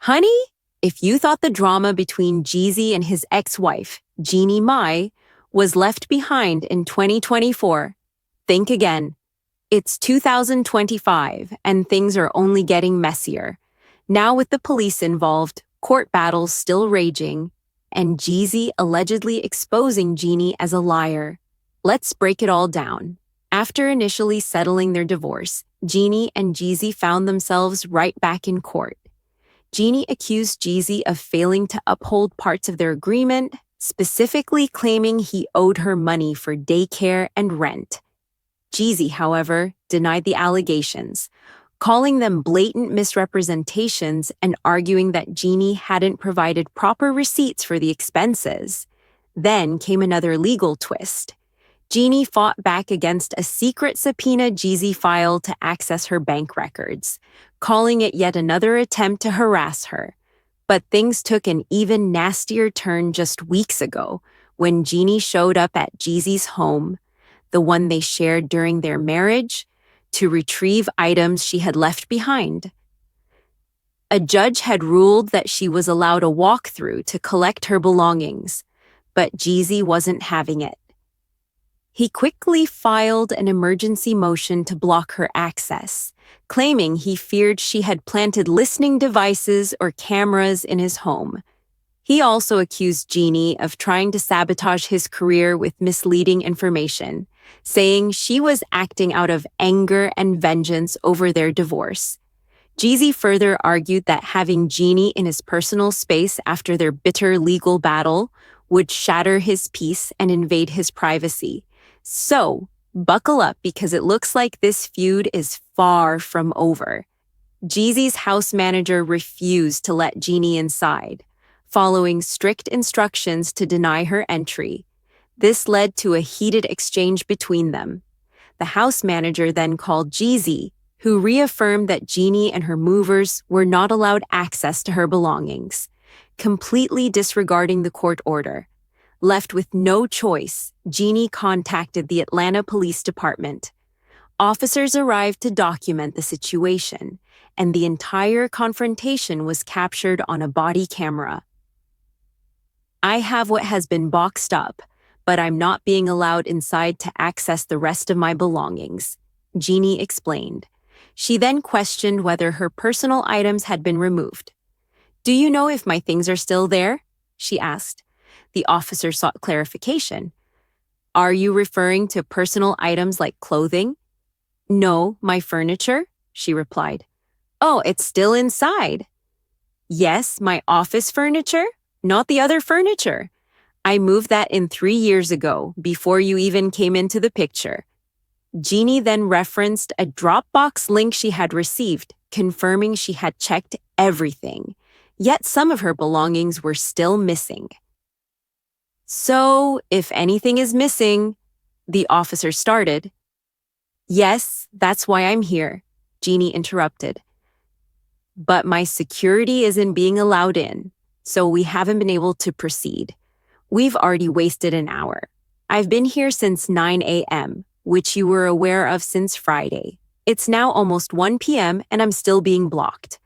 Honey, if you thought the drama between Jeezy and his ex-wife, Jeannie Mai, was left behind in 2024, think again. It's 2025, and things are only getting messier. Now with the police involved, court battles still raging, and Jeezy allegedly exposing Jeannie as a liar. Let's break it all down. After initially settling their divorce, Jeannie and Jeezy found themselves right back in court. Jeannie accused Jeezy of failing to uphold parts of their agreement, specifically claiming he owed her money for daycare and rent. Jeezy, however, denied the allegations, calling them blatant misrepresentations and arguing that Jeannie hadn't provided proper receipts for the expenses. Then came another legal twist. Jeannie fought back against a secret subpoena Jeezy filed to access her bank records, calling it yet another attempt to harass her. But things took an even nastier turn just weeks ago when Jeannie showed up at Jeezy's home, the one they shared during their marriage, to retrieve items she had left behind. A judge had ruled that she was allowed a walkthrough to collect her belongings, but Jeezy wasn't having it. He quickly filed an emergency motion to block her access, claiming he feared she had planted listening devices or cameras in his home. He also accused Jeannie of trying to sabotage his career with misleading information, saying she was acting out of anger and vengeance over their divorce. Jeezy further argued that having Jeannie in his personal space after their bitter legal battle would shatter his peace and invade his privacy. So, buckle up because it looks like this feud is far from over. Jeezy's house manager refused to let Jeannie inside, following strict instructions to deny her entry. This led to a heated exchange between them. The house manager then called Jeezy, who reaffirmed that Jeannie and her movers were not allowed access to her belongings, completely disregarding the court order. Left with no choice, Jeannie contacted the Atlanta Police Department. Officers arrived to document the situation, and the entire confrontation was captured on a body camera. "I have what has been boxed up, but I'm not being allowed inside to access the rest of my belongings," Jeannie explained. She then questioned whether her personal items had been removed. "Do you know if my things are still there?" she asked. The officer sought clarification. "Are you referring to personal items like clothing?" "No, my furniture," she replied. "Oh, it's still inside." "Yes, my office furniture, not the other furniture. I moved that in 3 years ago, before you even came into the picture." Jeannie then referenced a Dropbox link she had received, confirming she had checked everything, yet some of her belongings were still missing. "So, if anything is missing," the officer started. "Yes, that's why I'm here," Jeannie interrupted. "But my security isn't being allowed in, so we haven't been able to proceed. We've already wasted an hour. I've been here since 9 a.m., which you were aware of since Friday. It's now almost 1 p.m. and I'm still being blocked.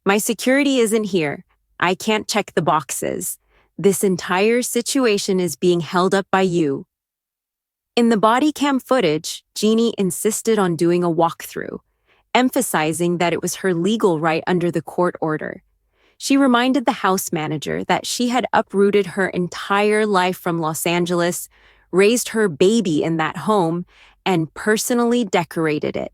My security isn't here. I can't check the boxes. This entire situation is being held up by you." In the body cam footage, Jeannie insisted on doing a walkthrough, emphasizing that it was her legal right under the court order. She reminded the house manager that she had uprooted her entire life from Los Angeles, raised her baby in that home, and personally decorated it.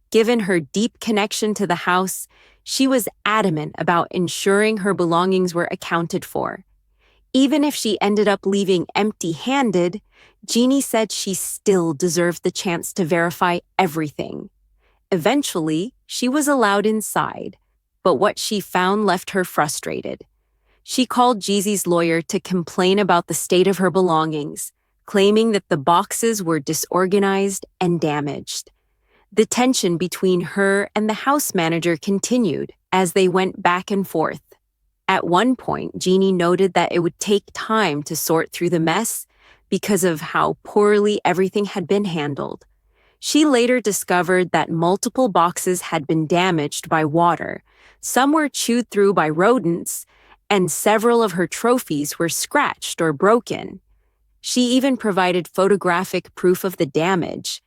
Given her deep connection to the house, she was adamant about ensuring her belongings were accounted for. Even if she ended up leaving empty-handed, Jeannie said she still deserved the chance to verify everything. Eventually, she was allowed inside, but what she found left her frustrated. She called Jeezy's lawyer to complain about the state of her belongings, claiming that the boxes were disorganized and damaged. The tension between her and the house manager continued as they went back and forth. At one point, Jeannie noted that it would take time to sort through the mess because of how poorly everything had been handled. She later discovered that multiple boxes had been damaged by water, some were chewed through by rodents, and several of her trophies were scratched or broken. She even provided photographic proof of the damage.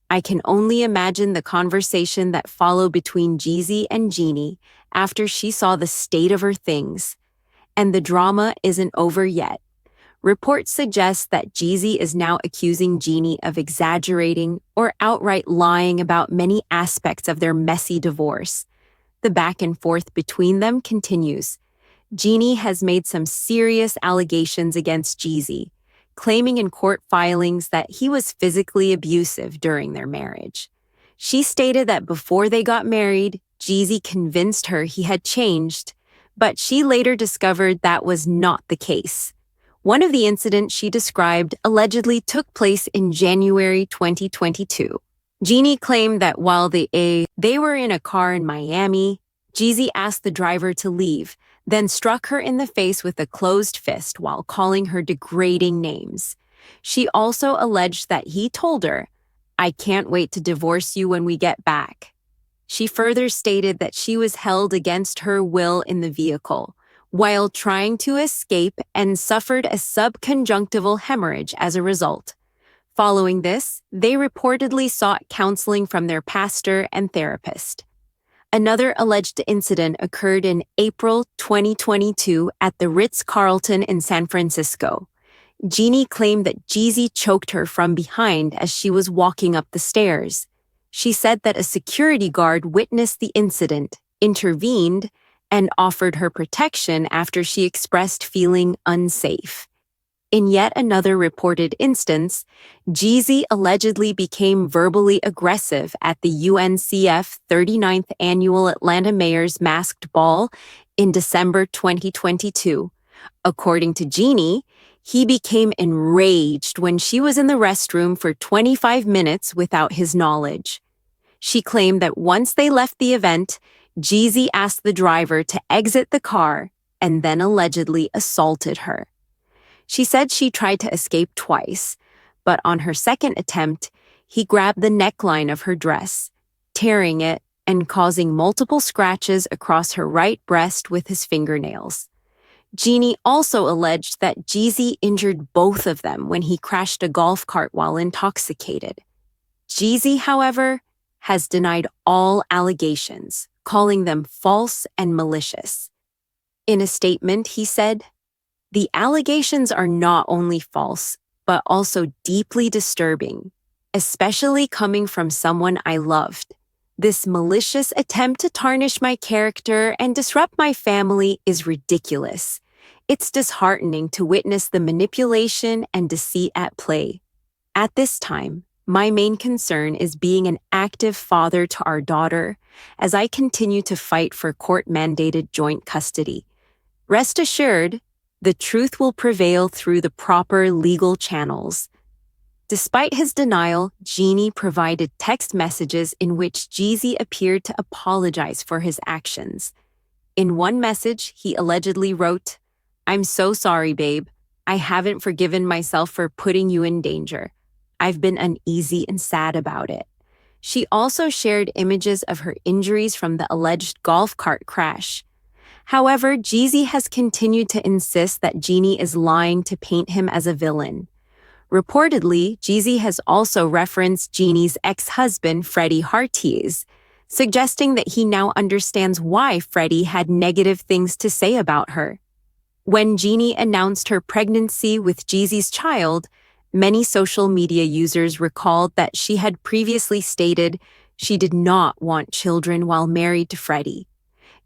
I can only imagine the conversation that followed between Jeezy and Jeannie after she saw the state of her things. And the drama isn't over yet. Reports suggest that Jeezy is now accusing Jeannie of exaggerating or outright lying about many aspects of their messy divorce. The back and forth between them continues. Jeannie has made some serious allegations against Jeezy, claiming in court filings that he was physically abusive during their marriage. She stated that before they got married, Jeezy convinced her he had changed, but she later discovered that was not the case. One of the incidents she described allegedly took place in January 2022. Jeannie claimed that while they were in a car in Miami, Jeezy asked the driver to leave, then struck her in the face with a closed fist while calling her degrading names. She also alleged that he told her, "I can't wait to divorce you when we get back." She further stated that she was held against her will in the vehicle while trying to escape and suffered a subconjunctival hemorrhage as a result. Following this, they reportedly sought counseling from their pastor and therapist. Another alleged incident occurred in April 2022 at the Ritz-Carlton in San Francisco. Jeannie claimed that Jeezy choked her from behind as she was walking up the stairs. She said that a security guard witnessed the incident, intervened, and offered her protection after she expressed feeling unsafe. In yet another reported instance, Jeezy allegedly became verbally aggressive at the UNCF 39th Annual Atlanta Mayor's Masked Ball in December 2022. According to Jeannie, he became enraged when she was in the restroom for 25 minutes without his knowledge. She claimed that once they left the event, Jeezy asked the driver to exit the car and then allegedly assaulted her. She said she tried to escape twice, but on her second attempt, he grabbed the neckline of her dress, tearing it and causing multiple scratches across her right breast with his fingernails. Jeannie also alleged that Jeezy injured both of them when he crashed a golf cart while intoxicated. Jeezy, however, has denied all allegations, calling them false and malicious. In a statement, he said, "The allegations are not only false, but also deeply disturbing, especially coming from someone I loved. This malicious attempt to tarnish my character and disrupt my family is ridiculous. It's disheartening to witness the manipulation and deceit at play. At this time, my main concern is being an active father to our daughter as I continue to fight for court-mandated joint custody. Rest assured, the truth will prevail through the proper legal channels." Despite his denial, Jeannie provided text messages in which Jeezy appeared to apologize for his actions. In one message, he allegedly wrote, "I'm so sorry, babe. I haven't forgiven myself for putting you in danger. I've been uneasy and sad about it." She also shared images of her injuries from the alleged golf cart crash. However, Jeezy has continued to insist that Jeannie is lying to paint him as a villain. Reportedly, Jeezy has also referenced Jeannie's ex-husband, Freddie Hartees, suggesting that he now understands why Freddie had negative things to say about her. When Jeannie announced her pregnancy with Jeezy's child, many social media users recalled that she had previously stated she did not want children while married to Freddie.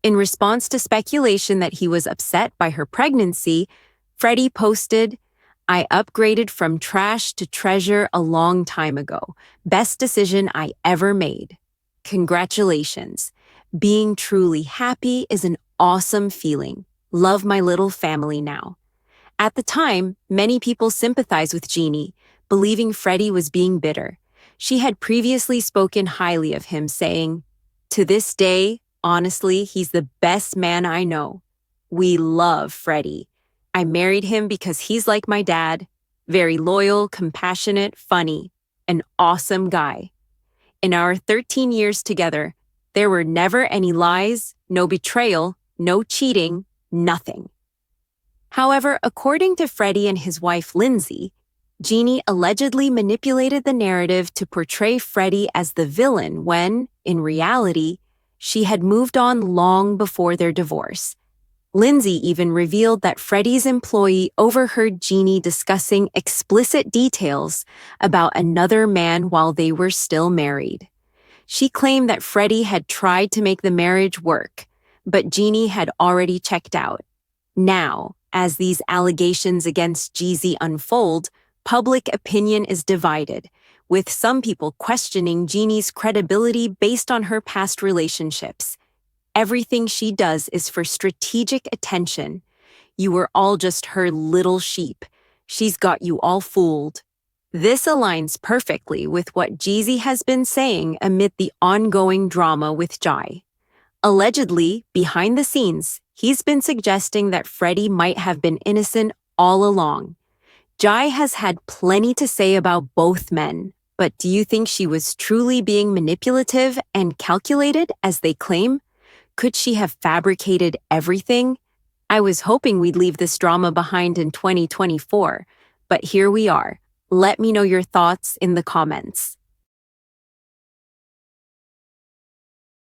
In response to speculation that he was upset by her pregnancy, Freddie posted, "I upgraded from trash to treasure a long time ago. Best decision I ever made. Congratulations. Being truly happy is an awesome feeling. Love my little family now." At the time, many people sympathized with Jeannie, believing Freddie was being bitter. She had previously spoken highly of him, saying, "To this day, honestly, he's the best man I know. We love Freddie. I married him because he's like my dad, very loyal, compassionate, funny, an awesome guy." In our 13 years together, there were never any lies, no betrayal, no cheating, nothing. However, according to Freddie and his wife Lindsay, Jeannie allegedly manipulated the narrative to portray Freddie as the villain when, in reality, she had moved on long before their divorce. Lindsay even revealed that Freddie's employee overheard Jeannie discussing explicit details about another man while they were still married. She claimed that Freddie had tried to make the marriage work, but Jeannie had already checked out. Now, as these allegations against Jeezy unfold, public opinion is divided, with some people questioning Jeannie's credibility based on her past relationships. Everything she does is for strategic attention. You were all just her little sheep. She's got you all fooled. This aligns perfectly with what Jeezy has been saying amid the ongoing drama with Jai. Allegedly, behind the scenes, he's been suggesting that Freddie might have been innocent all along. Jai has had plenty to say about both men, but do you think she was truly being manipulative and calculated as they claim? Could she have fabricated everything? I was hoping we'd leave this drama behind in 2024, but here we are. Let me know your thoughts in the comments.